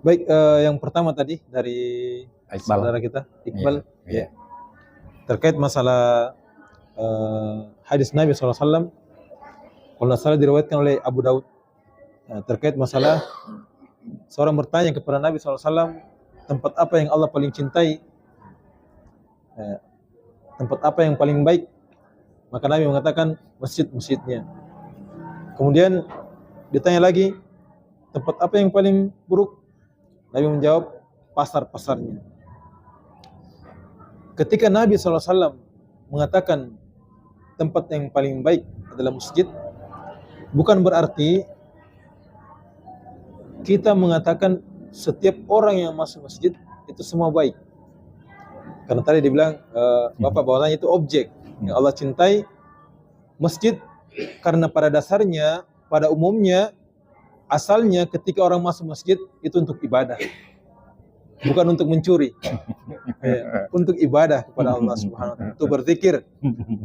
Baik, yang pertama tadi dari saudara kita Iqbal, Iya. terkait masalah hadis Nabi SAW, kalau tidak salah diriwayatkan oleh Abu Daud, terkait masalah seorang bertanya kepada Nabi SAW, tempat apa yang Allah paling cintai, tempat apa yang paling baik, maka Nabi mengatakan masjid-masjidnya. Kemudian ditanya lagi, tempat apa yang paling buruk? Nabi menjawab, pasar-pasarnya. Ketika Nabi SAW mengatakan tempat yang paling baik adalah masjid, bukan berarti kita mengatakan setiap orang yang masuk masjid itu semua baik. Karena tadi dibilang Bapak bahwasanya itu objek yang Allah cintai masjid, karena pada dasarnya, pada umumnya, asalnya ketika orang masuk masjid itu untuk ibadah, bukan untuk mencuri, untuk ibadah kepada Allah Subhanahu wa taala, untuk berzikir.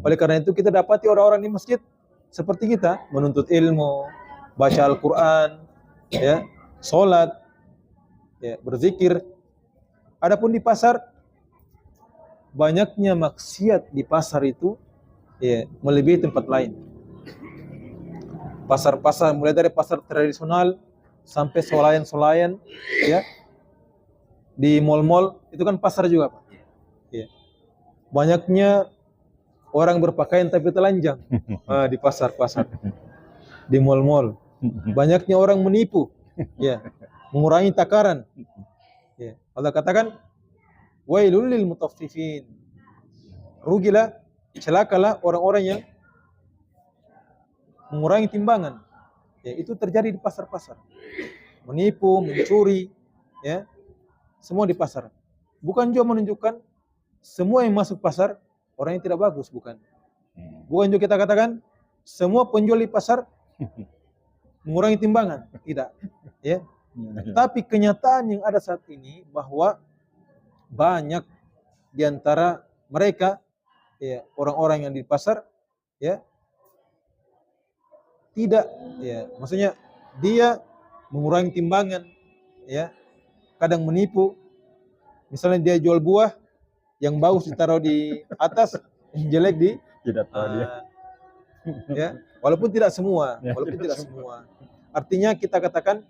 Oleh karena itu kita dapati orang-orang di masjid seperti kita, menuntut ilmu, baca Al-Qur'an, ya, salat, ya, berzikir. Adapun di pasar, banyaknya maksiat di pasar itu, ya, melebihi tempat lain. Pasar-pasar mulai dari pasar tradisional sampai solayan-solayan, ya, di mal-mal itu kan pasar juga, Pak. Ya. Banyaknya orang berpakaian tapi telanjang di pasar-pasar, di mal-mal. Banyaknya orang menipu, ya, mengurangi takaran. Ya. Allah katakan, wailul lil mutaffifin. Rugilah, celakalah orang-orang yang mengurangi timbangan. Ya, itu terjadi di pasar-pasar. Menipu, mencuri, ya, semua di pasar. Bukan juga menunjukkan semua yang masuk pasar orang yang tidak bagus, bukan. Bukan juga kita katakan semua penjual di pasar mengurangi timbangan, tidak. Ya. Tapi kenyataan yang ada saat ini bahwa banyak di antara mereka, ya, orang-orang yang di pasar, ya, tidak, ya, maksudnya dia mengurangi timbangan, ya, kadang menipu. Misalnya dia jual buah yang bagus ditaruh di atas, yang jelek di Tidak tahu dia. Ya, walaupun tidak semua, Artinya kita katakan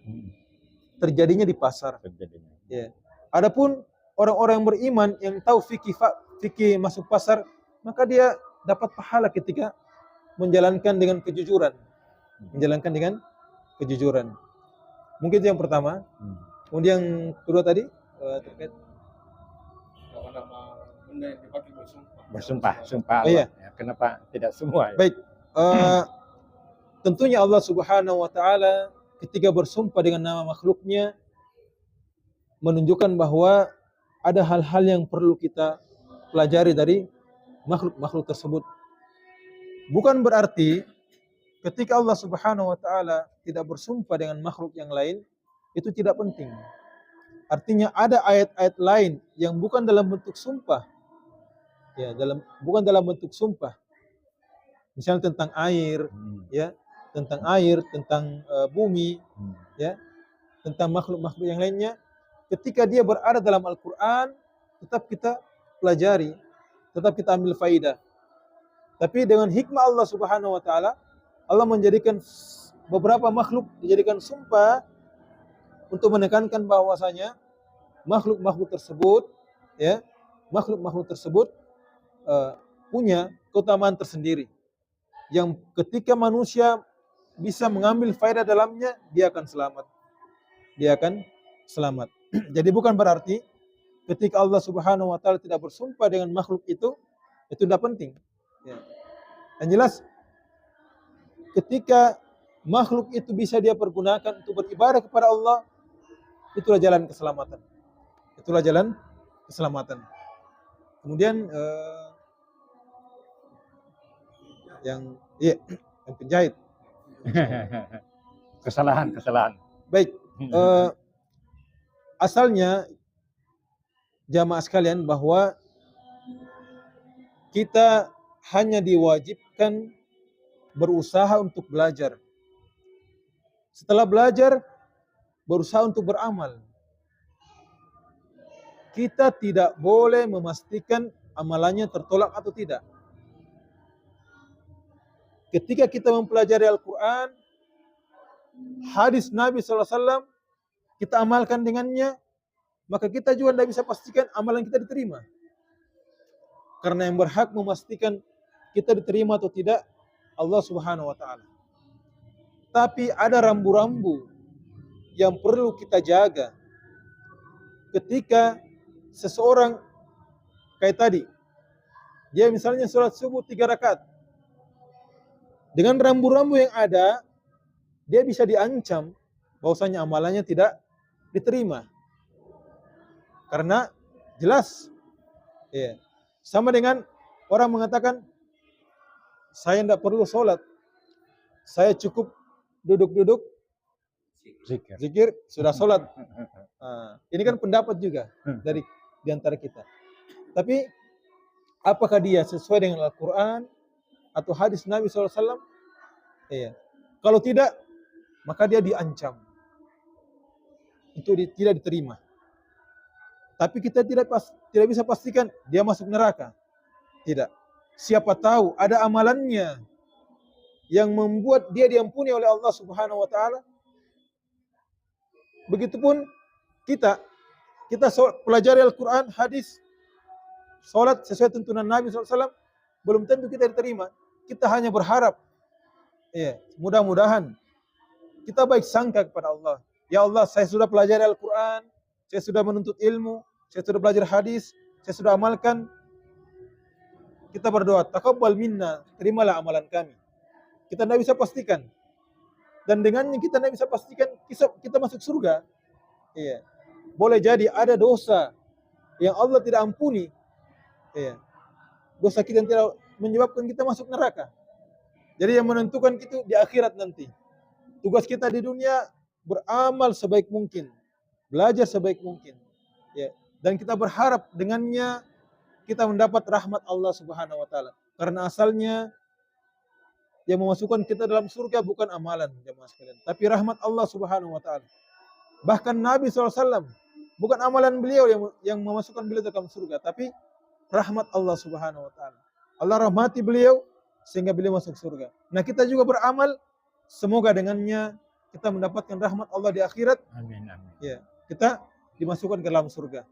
terjadinya di pasar. Ya. Adapun orang-orang yang beriman yang tahu fikih masuk pasar, maka dia dapat pahala ketika menjalankan dengan kejujuran. Mungkin itu yang pertama. Kemudian yang kedua tadi terkait benda yang dipakai bersumpah. Sumpah Allah. Ya, kenapa tidak semua? Ya? Baik. Tentunya Allah Subhanahu wa taala ketika bersumpah dengan nama makhluknya menunjukkan bahwa ada hal-hal yang perlu kita pelajari dari makhluk-makhluk tersebut. Bukan berarti ketika Allah Subhanahu wa taala tidak bersumpah dengan makhluk yang lain itu tidak penting. Artinya ada ayat-ayat lain yang bukan dalam bentuk sumpah. Ya, bukan dalam bentuk sumpah. Misalnya tentang air, ya, tentang air, tentang bumi, ya, tentang makhluk-makhluk yang lainnya. Ketika dia berada dalam Al-Quran, tetap kita pelajari, tetap kita ambil faidah. Tapi dengan hikmah Allah Subhanahu wa taala, Allah menjadikan beberapa makhluk dijadikan sumpah untuk menekankan bahwasanya makhluk-makhluk tersebut, ya, punya keutamaan tersendiri yang ketika manusia bisa mengambil faedah dalamnya, dia akan selamat. Jadi bukan berarti ketika Allah Subhanahu wa taala tidak bersumpah dengan makhluk itu tidak penting. Ya. Yang jelas ketika makhluk itu bisa dia pergunakan untuk beribadah kepada Allah, itulah jalan keselamatan. Kemudian yang penjahit. Kesalahan. Baik. Asalnya jamaah sekalian bahwa kita hanya diwajibkan berusaha untuk belajar. Setelah belajar, berusaha untuk beramal. kita tidak boleh memastikan amalannya tertolak atau tidak. Ketika kita mempelajari Al-Quran, hadis Nabi SAW, kita amalkan dengannya, maka kita juga tidak bisa pastikan amalan kita diterima. Karena yang berhak memastikan kita diterima atau tidak, Allah Subhanahu wa Ta'ala. Tapi ada rambu-rambu yang perlu kita jaga ketika seseorang kayak tadi, dia misalnya sholat subuh 3 rakaat. Dengan rambu-rambu yang ada, dia bisa diancam bahwasanya amalannya tidak diterima. Karena jelas, ya, sama dengan orang mengatakan, saya tidak perlu sholat, saya cukup duduk-duduk, zikir, sudah sholat. Nah, ini kan pendapat juga dari diantara kita. Tapi apakah dia sesuai dengan Al-Quran atau hadis Nabi SAW? Iya. Kalau tidak, maka dia diancam. Itu tidak diterima. Tapi kita tidak bisa pastikan dia masuk neraka. Tidak. Siapa tahu ada amalannya yang membuat dia diampuni oleh Allah Subhanahu wa Ta'ala. Begitupun kita pelajari Al-Quran, hadis, sholat sesuai tuntunan Nabi SAW, belum tentu kita diterima. Kita hanya berharap, ya, mudah-mudahan kita baik sangka kepada Allah. Ya Allah, saya sudah pelajari Al-Quran, saya sudah menuntut ilmu, saya sudah belajar hadis, saya sudah amalkan. Kita berdoa, taqabbal minna, terimalah amalan kami. Kita tidak bisa pastikan. Dan dengannya kita tidak bisa pastikan kita masuk surga. Iya. Boleh jadi ada dosa yang Allah tidak ampuni. Iya. Dosa kita yang tidak menyebabkan kita masuk neraka. Jadi yang menentukan itu di akhirat nanti. Tugas kita di dunia beramal sebaik mungkin, belajar sebaik mungkin. Ya. Dan kita berharap dengannya kita mendapat rahmat Allah Subhanahu wa Ta'ala. Karena asalnya yang memasukkan kita dalam surga bukan amalan, jemaah sekalian, tapi rahmat Allah Subhanahu wa Ta'ala. Bahkan Nabi SAW, bukan amalan beliau yang memasukkan beliau dalam surga, tapi rahmat Allah Subhanahu wa Ta'ala. Allah rahmati beliau sehingga beliau masuk surga. Nah, kita juga beramal semoga dengannya kita mendapatkan rahmat Allah di akhirat. Amin, amin. Ya, kita dimasukkan ke dalam surga.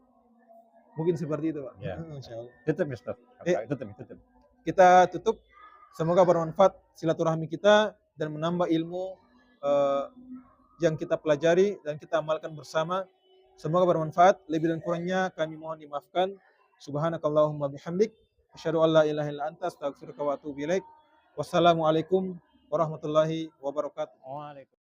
Mungkin seperti itu, Pak. Ya. Insyaallah. Tutup, Ustaz. Tutup. Kita tutup. Semoga bermanfaat silaturahmi kita dan menambah ilmu yang kita pelajari dan kita amalkan bersama. Semoga bermanfaat. Lebih dan kurangnya kami mohon dimaafkan. Subhanakallahumma bihamdik, asyhadu an la ilaha illa anta, astaghfiruka wa atubu ilaik. Wassalamualaikum warahmatullahi wabarakatuh. Waalaikumsalam.